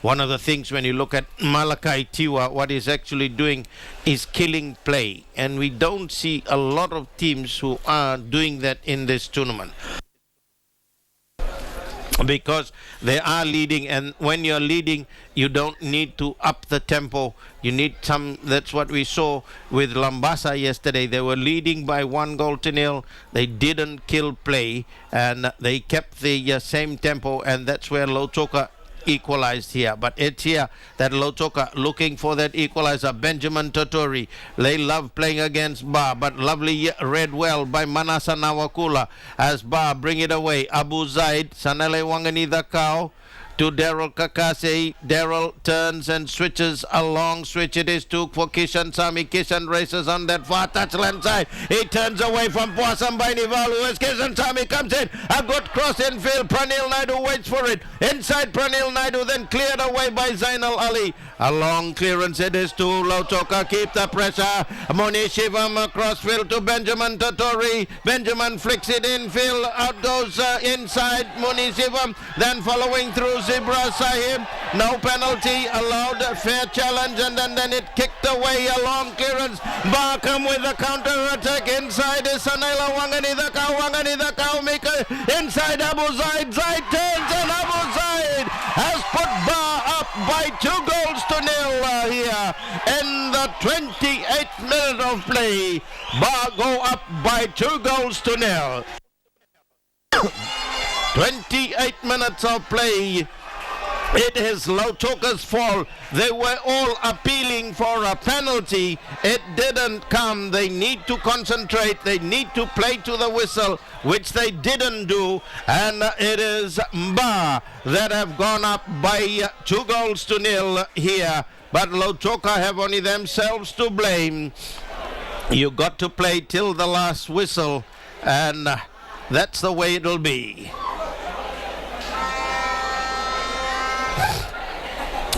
One of the things when you look at Malakai Tiwa, what he's actually doing is killing play. And we don't see a lot of teams who are doing that in this tournament, because they are leading, and when you're leading you don't need to up the tempo. You need some. That's what we saw with Lambasa yesterday. They were leading by 1-0. They didn't kill play, and they kept the same tempo, and that's where Lautoka equalized here. But it's here that Lautoka looking for that equalizer. Benjamin Totori, they love playing against Ba, but lovely read well by Manasa Nawakula as Ba bring it away. Abu Zaid, Sanele Wangani Dakao to Daryl Kakase. Daryl turns and switches a long switch. It is to for Kishan Sami. Kishan races on that far touchline side. He turns away from Puasam by Nivalu as Kishan Sami comes in. A good cross in field. Pranil Naidu waits for it. Inside Pranil Naidu, then cleared away by Zainal Ali. A long clearance. It is to Lautoka. Keep the pressure. Moni Shivam across field to Benjamin Totori. Benjamin flicks it in field. Out goes inside Moni Shivam. Then following through Zibra Sahib. No penalty allowed. Fair challenge, and then it kicked away. A long clearance. Barkham with the counter attack inside is Sanela Wangani the cow maker inside Abu Zaid. Zaid turns and Abu Zaid has put Bar up by 2-0 here in the 28th minute of play. Bar go up by 2-0. 28 minutes of play. It is Lautoka's fault. They were all appealing for a penalty. It didn't come. They need to concentrate. They need to play to the whistle, which they didn't do. And it is Mba that have gone up by 2-0 here. But Lautoka have only themselves to blame. You got to play till the last whistle, and that's the way it'll be.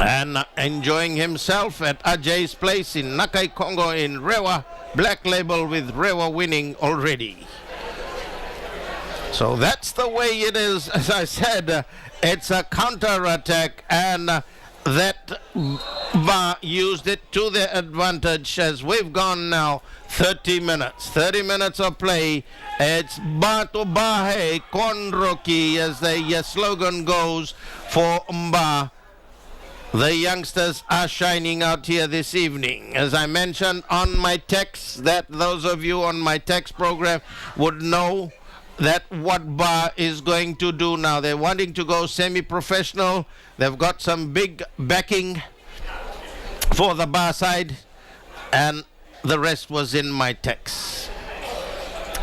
And enjoying himself at Ajay's place in Nakai Congo in Rewa. Black Label with Rewa winning already. So that's the way it is. As I said, it's a counter-attack, and that Ba used it to their advantage as we've gone now 30 minutes. 30 minutes of play. It's Ba to Bahe Konroki as the slogan goes for Mba. The youngsters are shining out here this evening. As I mentioned on my text, that those of you on my text program would know that what Ba is going to do now. They're wanting to go semi-professional. They've got some big backing for the Ba side, and the rest was in my text.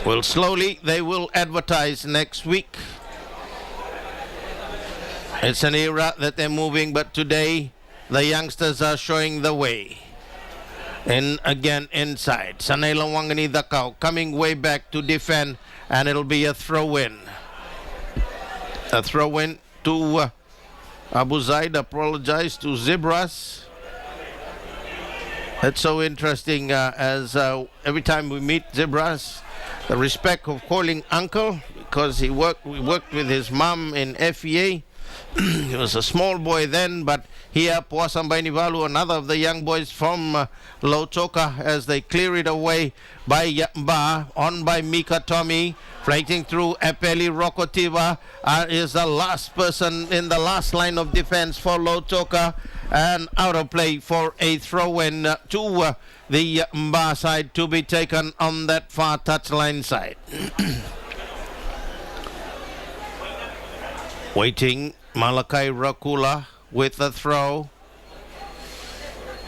Well, slowly they will advertise next week. It's an era that they're moving, but today the youngsters are showing the way. And again inside, Sanela Wangani Dakao coming way back to defend, and it'll be a throw-in. A throw-in to Abu Zaid. Apologize to Zibras. It's so interesting as every time we meet Zibras, the respect of calling uncle, because we worked with his mom in FEA. He was a small boy then, but here Puasam Bainivalu, another of the young boys from Lautoka, as they clear it away by Ba, on by Mika Tommy, flanking through Apeli Rokotiva, is the last person in the last line of defense for Lautoka, and out of play for a throw-in to the Ba side to be taken on that far touchline side. Waiting, Malakai Rakula with the throw.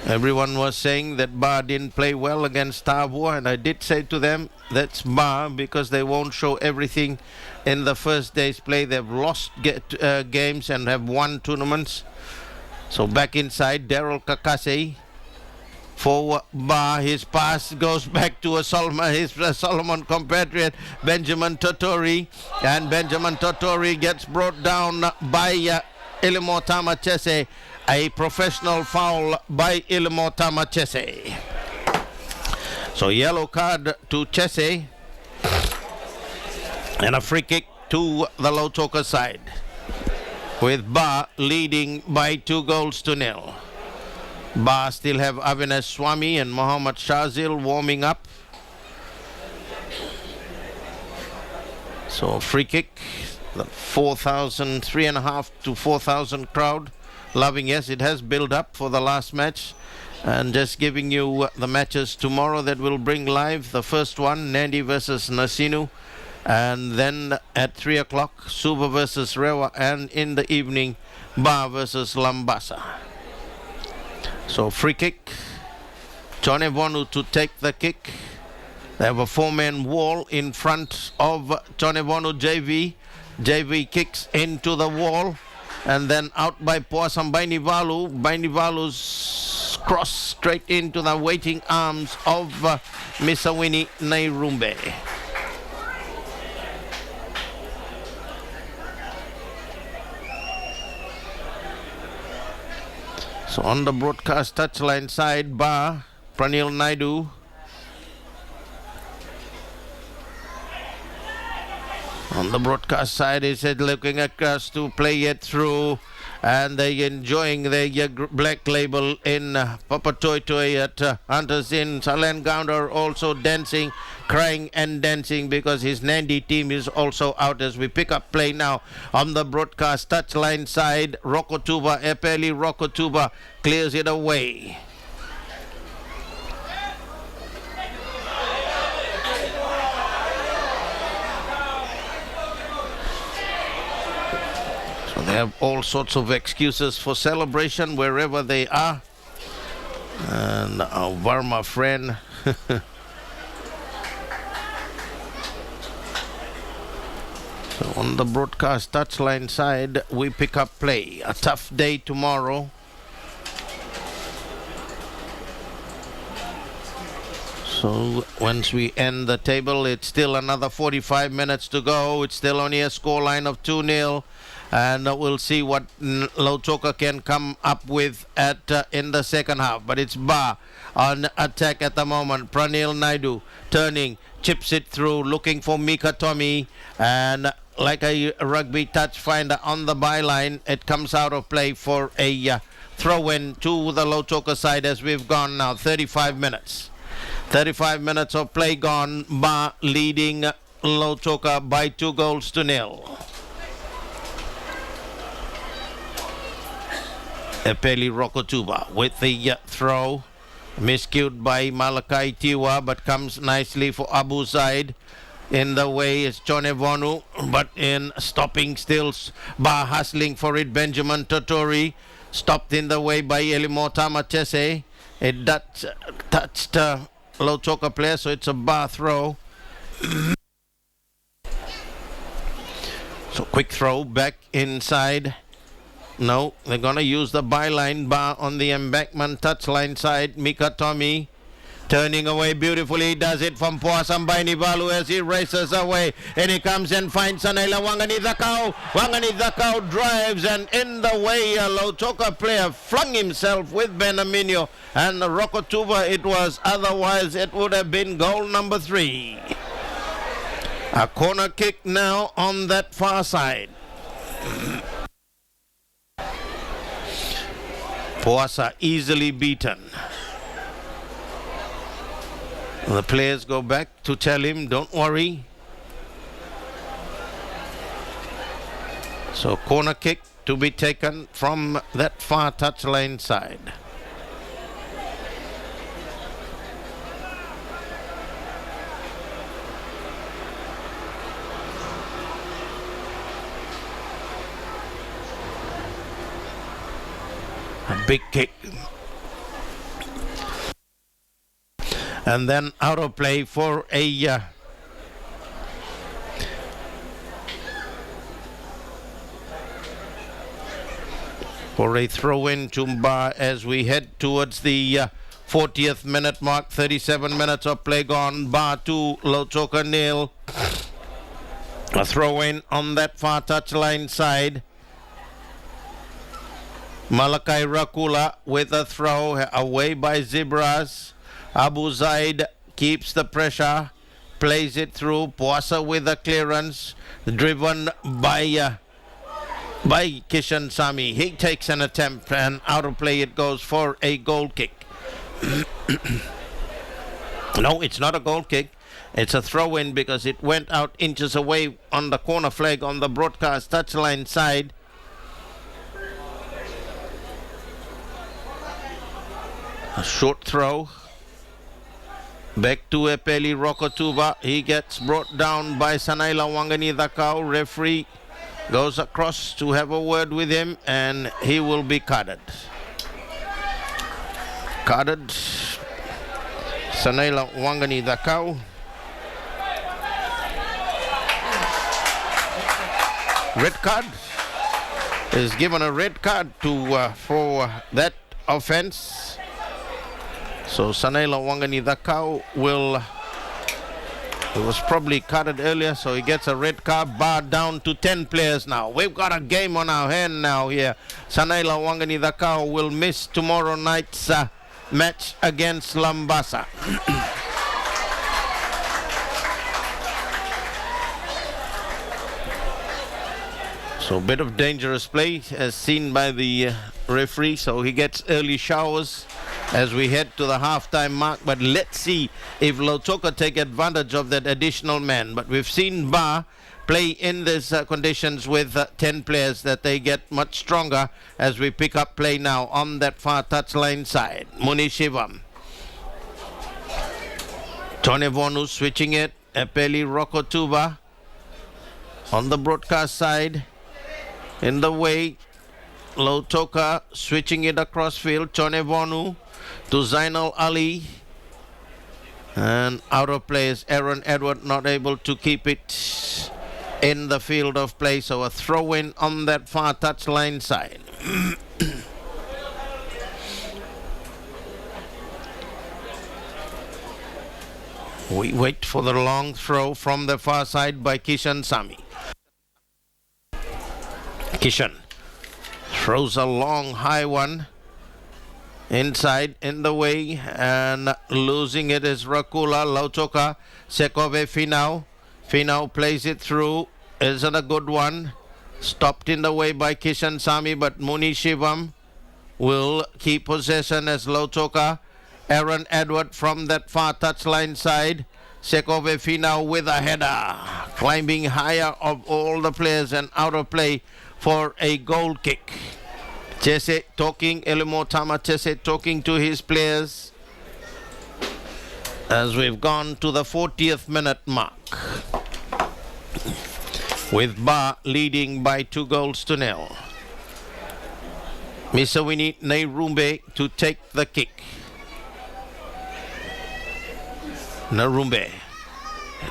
Everyone was saying that Ba didn't play well against Tavua, and I did say to them, that's Ba, because they won't show everything in the first day's play. They've lost games and have won tournaments. So back inside, Daryl Kakase for Ba. His pass goes back to his Solomon compatriot Benjamin Totori, and Benjamin Totori gets brought down by Ilimo Tamachese. A professional foul by Ilimo Tamachese. So yellow card to Chese and a free kick to the Lautoka side. with Ba leading by 2-0. Ba still have Avinash Swami and Mohammad Shazil warming up. So free kick, the 4,000, 3,500 to 4,000 crowd loving. Yes, it has built up for the last match. And just giving you the matches tomorrow that will bring live. The first one, Nandi versus Nasinu. And then at 3 o'clock, Suba versus Rewa. And in the evening, Ba versus Lambasa. So free kick. Chonevonu to take the kick. They have a 4-man wall in front of Chonevonu JV. JV kicks into the wall. And then out by Poasam Bainivalu. Bainivalu's cross straight into the waiting arms of Misawini Nairumbe. So on the broadcast touchline side, Ba, Pranil Naidu. On the broadcast side, he said looking across to play it through, and they enjoying their black label in Papatoetoe at Hunters Inn. Salen Gounder also dancing, crying and dancing because his Nandi team is also out as we pick up play now on the broadcast touchline side. Rokotuba, Epeli Rokotuba clears it away. They have all sorts of excuses for celebration wherever they are. And our Varma friend. So on the broadcast touchline side, we pick up play. A tough day tomorrow. So once we end the table, it's still another 45 minutes to go. It's still only a scoreline of 2-0. And we'll see what Lautoka can come up with at in the second half. But it's Ba on attack at the moment. Pranil Naidu turning, chips it through, looking for Mika Tommy. And like a rugby touch finder on the byline, it comes out of play for a throw-in to the Lautoka side as we've gone now. 35 minutes. 35 minutes of play gone. Ba leading Lautoka by 2-0. Epeli Rokotuba with the throw, miscued by Malakai Tiwa, but comes nicely for Abu Zaid. In the way is Chonevonu, but in stopping still, Ba hustling for it. Benjamin Totori stopped in the way by Elimota Machese. It touched Lautoka player, so it's a Ba throw. So quick throw back inside. No, they're going to use the byline. Ba on the embankment touchline side. Mika Tommy turning away beautifully. Does it from Poasam Bainivalu as he races away. And he comes and finds Sanela Wanganithakau. Wanganithakau drives, and in the way a Lautoka player flung himself with Benaminio. And Rokotuba it was. Otherwise it would have been goal number 3. A corner kick now on that far side. Poasa easily beaten. The players go back to tell him, don't worry. So corner kick to be taken from that far touchline side. A big kick. And then out of play for a throw-in to Ba as we head towards the 40th minute mark. 37 minutes of play gone. Ba 2, Lautoka 0. A throw-in on that far touchline side. Malakai Rakula with a throw away by Zebras. Abu Zaid keeps the pressure, plays it through. Poasa with a clearance, driven by by Kishan Sami. He takes an attempt and out of play it goes for a goal kick. No, it's not a goal kick. It's a throw-in because it went out inches away on the corner flag on the broadcast touchline side. A short throw. Back to Epeli Rokotuba. He gets brought down by Sanaila Wangani Dakau. Referee goes across to have a word with him and he will be carded. Carded. Sanaila Wangani Dakau. Red card. Is given a red card to for that offense. So Sanaila Wangani Dakau will, he was probably carded earlier, so he gets a red card. Bar down to 10 players now. We've got a game on our hand now here. Sanaila Wangani Dakau will miss tomorrow night's match against Lambasa. So a bit of dangerous play as seen by the referee. So he gets early showers as we head to the halftime mark. But let's see if Lautoka take advantage of that additional man. But we've seen Ba play in these conditions with 10 players that they get much stronger as we pick up play now on that far touchline side. Muni Shivam. Tony Vonu switching it. Epeli Rokotuba on the broadcast side. In the way, Lautoka switching it across field. Tony Vonu to Zainal Ali. And out of play is Aaron Edward, not able to keep it in the field of play. So a throw in on that far touchline side. We wait for the long throw from the far side by Kishan Sami. Kishan throws a long high one inside in the way and losing it is Rakula. Lautoka Sekove Finau. Finau plays it through. Isn't a good one. Stopped in the way by Kishan Sami, but Muni Shivam will keep possession as Lautoka. Aaron Edward from that far touchline side. Sekove Finau with a header. Climbing higher of all the players and out of play for a goal kick. Chese talking, Elimotama Chese talking to his players as we've gone to the 40th minute mark. With Ba leading by 2-0. Misawini Nairumbe to take the kick. Narumbe.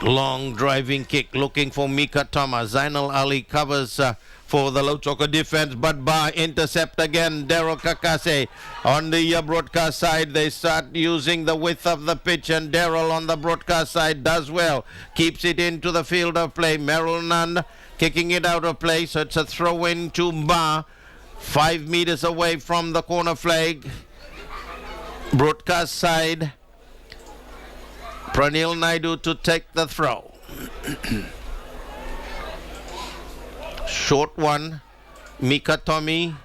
Long driving kick looking for Mika Tama. Zainal Ali covers for the Lautoka defense, but Ba intercept again. Daryl Kakase on the broadcast side. They start using the width of the pitch, and Daryl on the broadcast side does well. Keeps it into the field of play. Merrill Nund kicking it out of play, so it's a throw in to Ba. 5 meters away from the corner flag. Broadcast side. Pranil Naidu to take the throw. Short one. Mika Tommy.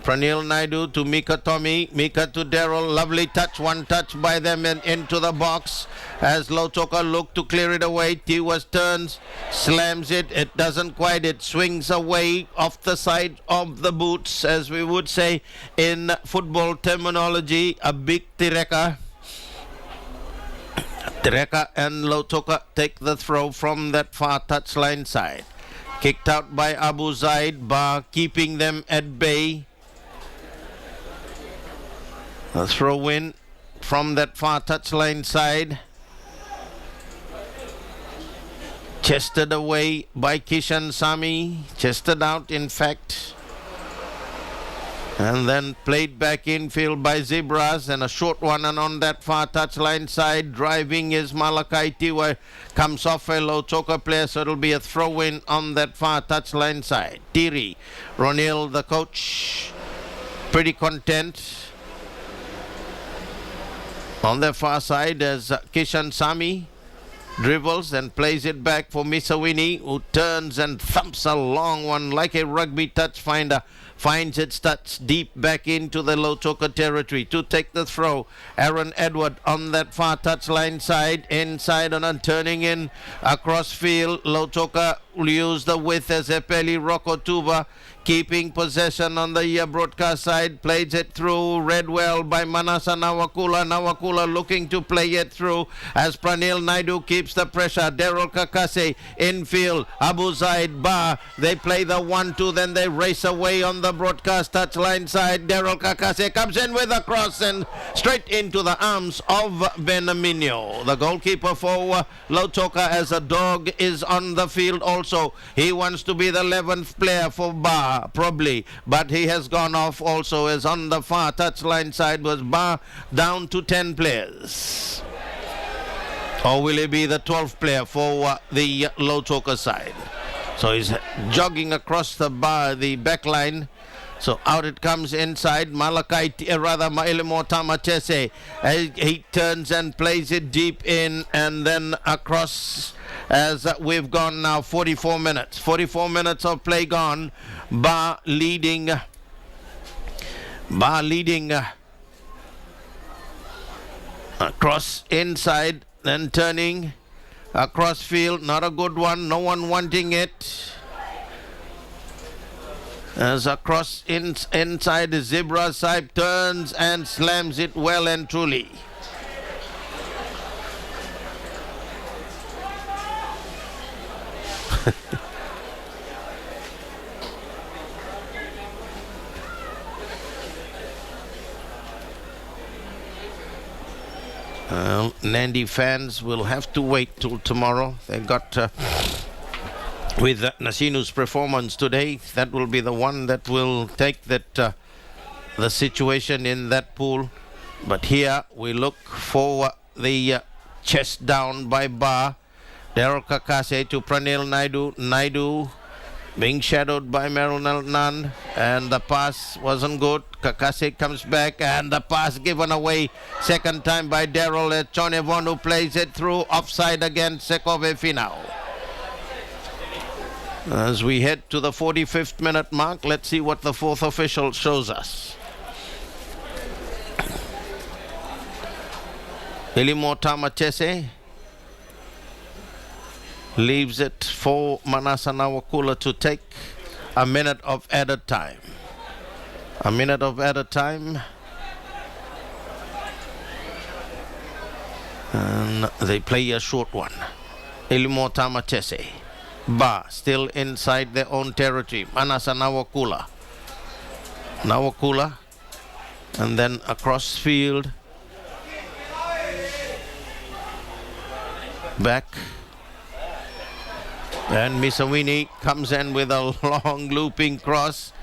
Pranil Naidu to Mika Tommy. Mika to Daryl. Lovely touch. One touch by them and into the box. As Lautoka look to clear it away. Tiwas turns. Slams it. It doesn't quite. It swings away off the side of the boots, as we would say in football terminology. A big tireka. Tereka and Lautoka take the throw from that far touchline side. Kicked out by Abu Zaid. Ba keeping them at bay. A throw in from that far touchline side. Chested away by Kishan Sami. Chested out, in fact. And then played back infield by Zebras, and a short one, and on that far touchline side, driving is Malakai Tiwa. Comes off a Lautoka player, so it'll be a throw-in on that far touchline side. Tiri, Ronil, the coach, pretty content. On the far side as Kishan Sami dribbles and plays it back for Misawini, who turns and thumps a long one like a rugby touch finder. Finds its touch deep back into the Lautoka territory to take the throw. Aaron Edward on that far touchline side, inside and turning in across field. Lautoka will use the width as Epeli Rokotuba, keeping possession on the broadcast side. Plays it through, read well by Manasa Nawakula. Nawakula looking to play it through as Pranil Naidu keeps the pressure. Daryl Kakase infield. Abu Zaid Ba. They play the 1-2, then they race away on the broadcast touchline side. Daryl Kakase comes in with a cross and straight into the arms of Benamino. The goalkeeper for Lautoka, as a dog, is on the field also. He wants to be the 11th player for Ba, probably, but he has gone off also, as on the far touchline side was Ba, down to 10 players. Or will he be the 12th player for the Lautoka side? So he's jogging across the back line. So out it comes inside. Malakai, rather Mailimo Tamatese. He turns and plays it deep in and then across, as we've gone now 44 minutes. 44 minutes of play gone. Ba leading across inside, then turning across field. Not a good one. No one wanting it. As across inside, the Zebra Saib turns and slams it well and truly. Nandi fans will have to wait till tomorrow. They got with Nasinu's performance today, that will be the one that will take the situation in that pool. But here we look for the chest down by Ba. Daryl Kakase to Pranil Naidu. Naidu being shadowed by Merrill Nan, and the pass wasn't good. Kakase comes back and the pass given away second time by Daryl. Chonevon, who plays it through, offside against Sekove Finau. As we head to the 45th minute mark, let's see what the fourth official shows us. Ilimo Tamatese leaves it for Manasa Nawakula to take a minute of added time. A minute of added time. And they play a short one. Ilimo Tamatese. Ba still inside their own territory. Manasa Nawakula. Nawakula. And then across field. Back. And Misawini comes in with a long looping cross.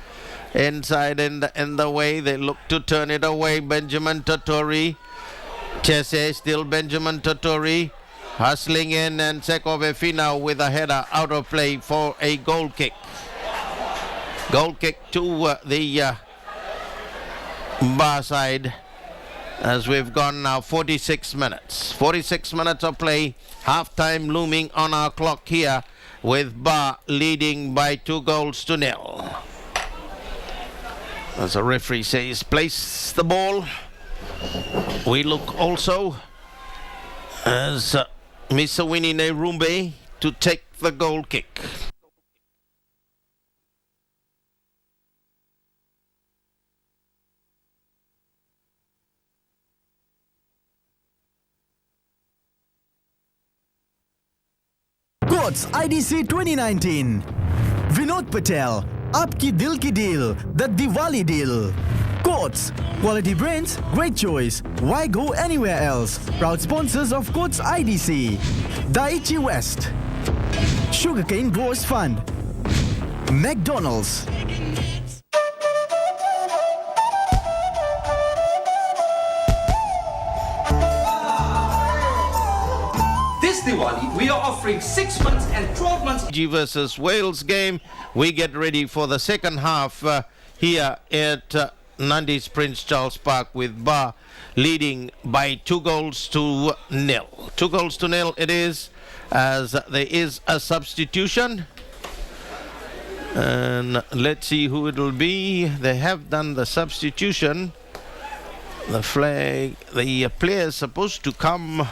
Inside in the way. They look to turn it away. Benjamin Totori. Chese still Benjamin Totori. Hustling in, and Sekove Finau with a header out of play for a goal kick. Goal kick to the Ba side, as we've gone now 46 minutes. 46 minutes of play. Half-time looming on our clock here, with Ba leading by 2-0. As the referee says, place the ball. We look also as Misawini Nerumbe to take the goal kick. Courts IDC 2019. Vinod Patel, Aapki Dil Ki Deal, the Diwali Deal. Courts, quality brands, great choice. Why go anywhere else? Proud sponsors of Courts IDC. Daiichi West, Sugarcane Growers Fund, McDonald's. This Diwali, we are offering 6 months and 12 months. Fiji versus Wales game. We get ready for the second half here at Nandi's Prince Charles Park, with Ba leading by 2-0. 2-0 it is, as there is a substitution. And let's see who it will be. They have done the substitution. The flag, the player is supposed to come.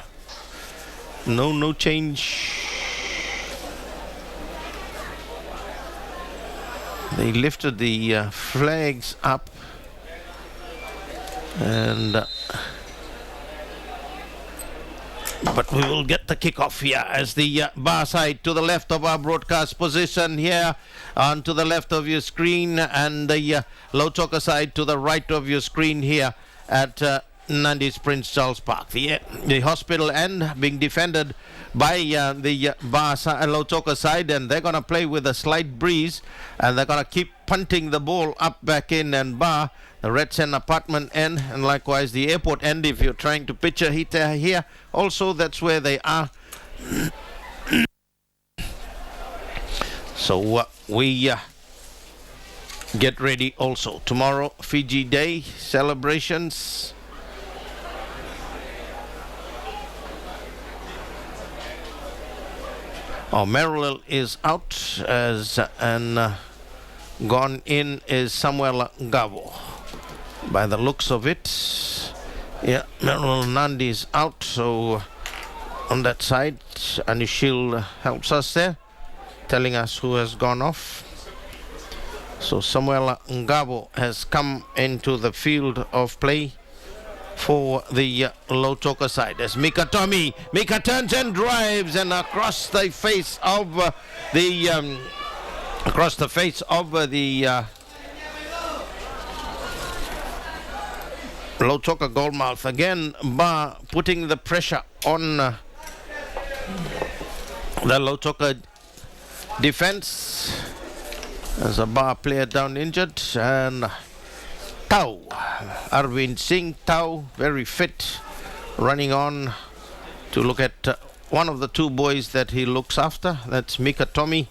No change. They lifted the flags up, and but we will get the kickoff here as the Ba side to the left of our broadcast position here, on to the left of your screen, and the Lautoka side to the right of your screen here at Nandi's Prince Charles Park. The hospital end being defended by the Lautoka side, and they're going to play with a slight breeze, and they're going to keep punting the ball up back in, and Ba, the Red Sen apartment end, and likewise the airport end, if you're trying to picture it here. Also, that's where they are. So we get ready also. Tomorrow, Fiji Day celebrations. Merrill is out, and gone in is Samuel Gavo. By the looks of it, yeah, Merrill Nandi is out, so on that side, Anishil helps us there, telling us who has gone off. So Samuel Ngabo has come into the field of play for the Lautoka side, as Mika turns and drives, and across the face of the Lautoka goalmouth. Again, Ba putting the pressure on the Lautoka defense, as a Ba player down injured, and Tau, Arvind Singh Tau, very fit, running on to look at one of the two boys that he looks after. That's Mika Tommy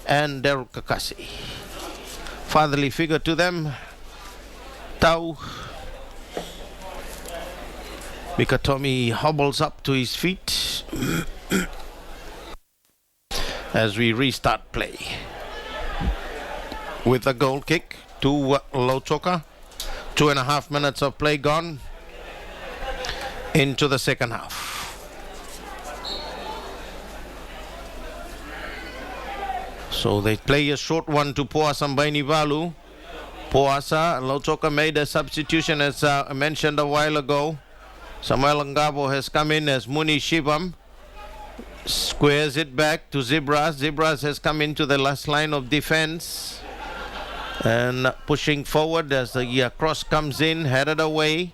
and Daryl Kakasi. Fatherly figure to them. Tau. Mika Tommy hobbles up to his feet as we restart play with a goal kick to Lautoka. 2.5 minutes of play gone into the second half. So they play a short one to Poasa Bainivalu. Poasa, Lautoka made a substitution, as I mentioned a while ago. Samuel Ngabo has come in as Muni Shivam. Squares it back to Zebras. Zebras has come into the last line of defense, and pushing forward as the cross comes in, headed away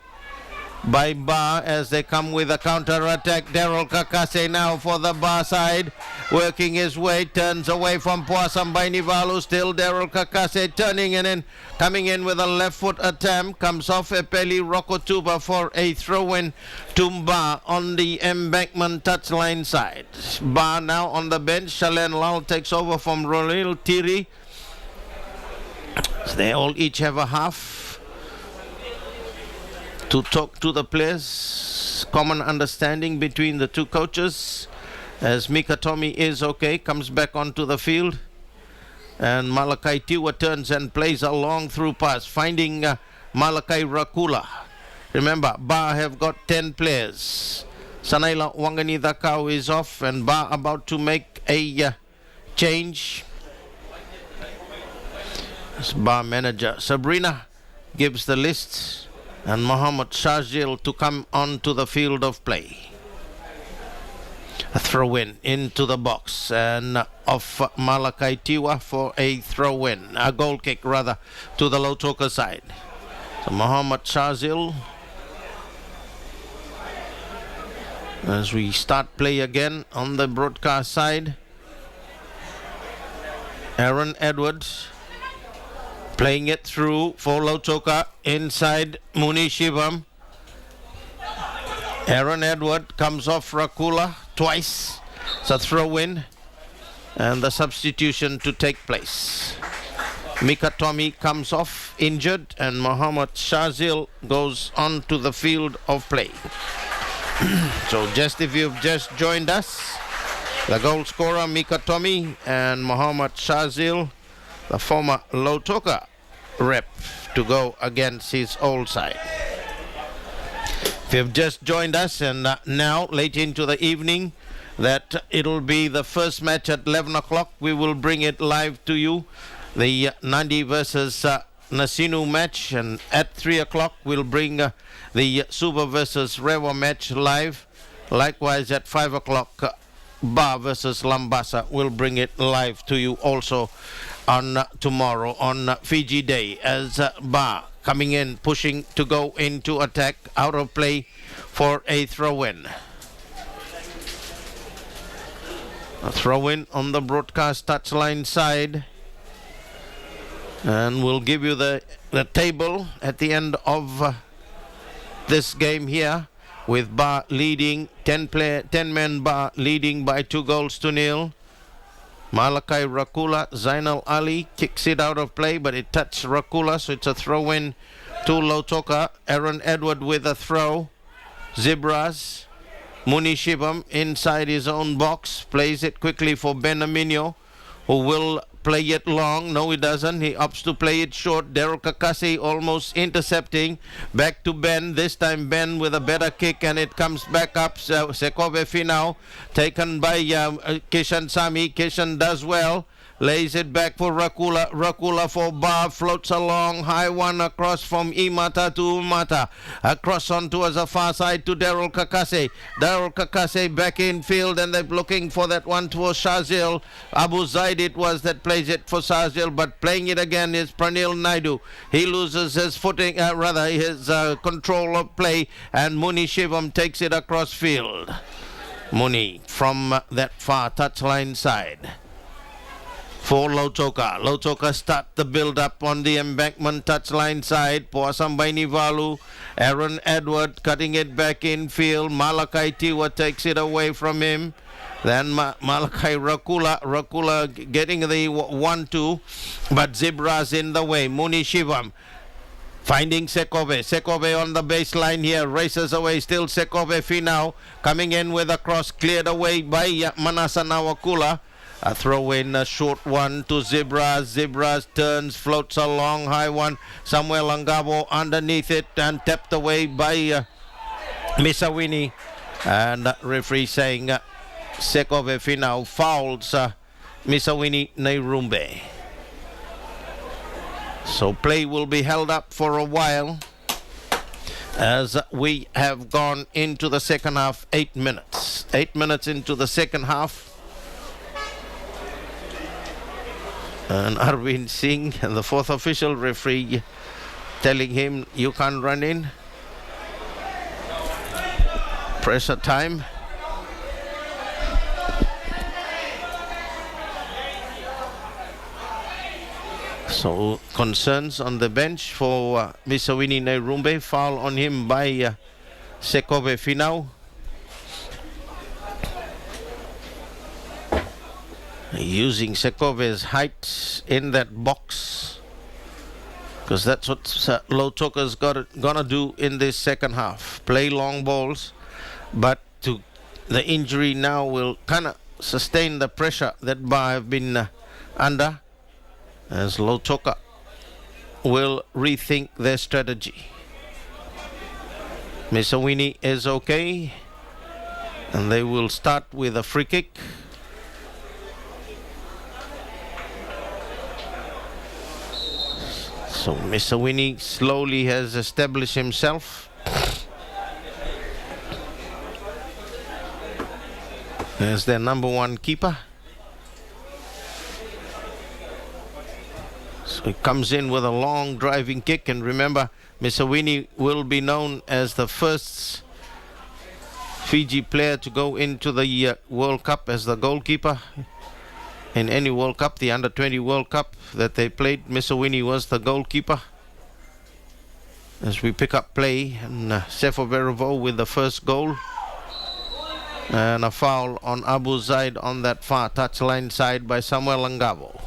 by Ba as they come with a counter-attack. Daryl Kakase now for the Ba side, working his way, turns away from Poasam Bainivalu. Still Daryl Kakase turning in, coming in with a left foot attempt, comes off Epeli Rokotuba for a throw-in to Ba on the embankment touchline side. Ba now on the bench. Shalen Lal takes over from Rolil Tiri. They all each have a half to talk to the players. Common understanding between the two coaches, as Mika Tommy is okay, comes back onto the field, and Malakai Tiwa turns and plays a long through pass, finding Malakai Rakula. Remember, Ba have got 10 players. Sanaila Wangani Dakau is off, and Ba about to make a change. Ba manager Sabrina gives the list, and Mohammad Shajil to come onto the field of play. A throw-in into the box, and off Malakai Tiwa for a throw-in, a goal kick rather, to the Lautoka side. So Mohammad Shajil, as we start play again on the broadcast side. Aaron Edwards playing it through for Lautoka inside Muni Shivam. Aaron Edward comes off Rakula twice. It's a throw-in, and the substitution to take place. Mika Tommy comes off injured, and Mohammad Shazil goes on to the field of play. So just if you've just joined us, the goal scorer Mika Tommy and Mohammad Shazil, the former Lautoka rep, to go against his old side. If you've just joined us, and now late into the evening, that it'll be the first match at 11 o'clock. We will bring it live to you. The Nandi versus Nasinu match, and at 3 o'clock we'll bring the Suba versus Rewa match live. Likewise at 5 o'clock Ba versus Lambasa will bring it live to you also on tomorrow on Fiji Day, as Ba coming in, pushing to go into attack, out of play for a throw-in. A throw-in on the broadcast touchline side. And we'll give you the table at the end of this game here, with Ba leading, 10-man Ba leading by 2-0. Malakai Rakula, Zainal Ali kicks it out of play, but it touched Rakula, so it's a throw-in to Lautoka. Aaron Edward with a throw. Zibras, Muni Shivam inside his own box, plays it quickly for Benamino, who will play it long. No, he doesn't. He opts to play it short. Daryl Kakasi almost intercepting. Back to Ben. This time Ben with a better kick, and it comes back up. Sekove Finau taken by Kishan Sami. Kishan does well. Lays it back for Rakula. Rakula for Ba. Floats along. High one across from Imata to Umata. Across on towards the far side to Daryl Kakase. Daryl Kakase back in field, and they're looking for that one towards Shazil. Abu Zaid it was that plays it for Shazil, but playing it again is Pranil Naidu. He loses his footing, his control of play, and Muni Shivam takes it across field. Muni from that far touchline side. For Lautoka. Lautoka start the build up on the embankment touchline side. Puasambaini Valu. Aaron Edward cutting it back in field. Malakai Tiwa takes it away from him. Then Malakai Rakula. Rakula getting the 1-2. But Zibras in the way. Muni Shivam finding Sekove. Sekove on the baseline here. Races away. Still Sekove Finau. Coming in with a cross. Cleared away by Manasa Nawakula. A throw in, a short one to Zibras. Zibras turns, floats a long high one. Samuel Langabo underneath it and tapped away by Misawini. And referee saying Sekove Finau fouls Misawini Nairumbe. So play will be held up for a while, as we have gone into the second half. 8 minutes. 8 minutes into the second half. And Arvind Singh, the fourth official referee, telling him, you can't run in. Pressure time. So concerns on the bench for Misawini Nairumbe. Foul on him by Sekove Finau. Using Sekove's height in that box, because that's what Lautoka's gonna do in this second half. Play long balls, but the injury now will kind of sustain the pressure that Ba have been under, as Lautoka will rethink their strategy. Misawini is okay, and they will start with a free kick. So Misawini slowly has established himself as their number one keeper. So he comes in with a long driving kick, and remember, Misawini will be known as the first Fiji player to go into the World Cup as the goalkeeper. In any World Cup, the Under-20 World Cup that they played, Misawini was the goalkeeper. As we pick up play, and Sefo Verovo with the first goal. And a foul on Abu Zaid on that far touchline side by Samuel Langavo.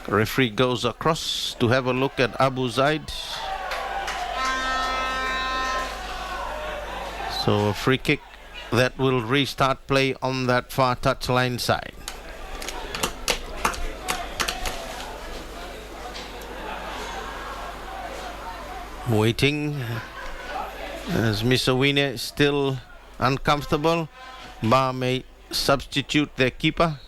Referee goes across to have a look at Abu Zaid. So a free kick that will restart play on that far touchline side. Waiting as Misawine is still uncomfortable. Ba may substitute their keeper.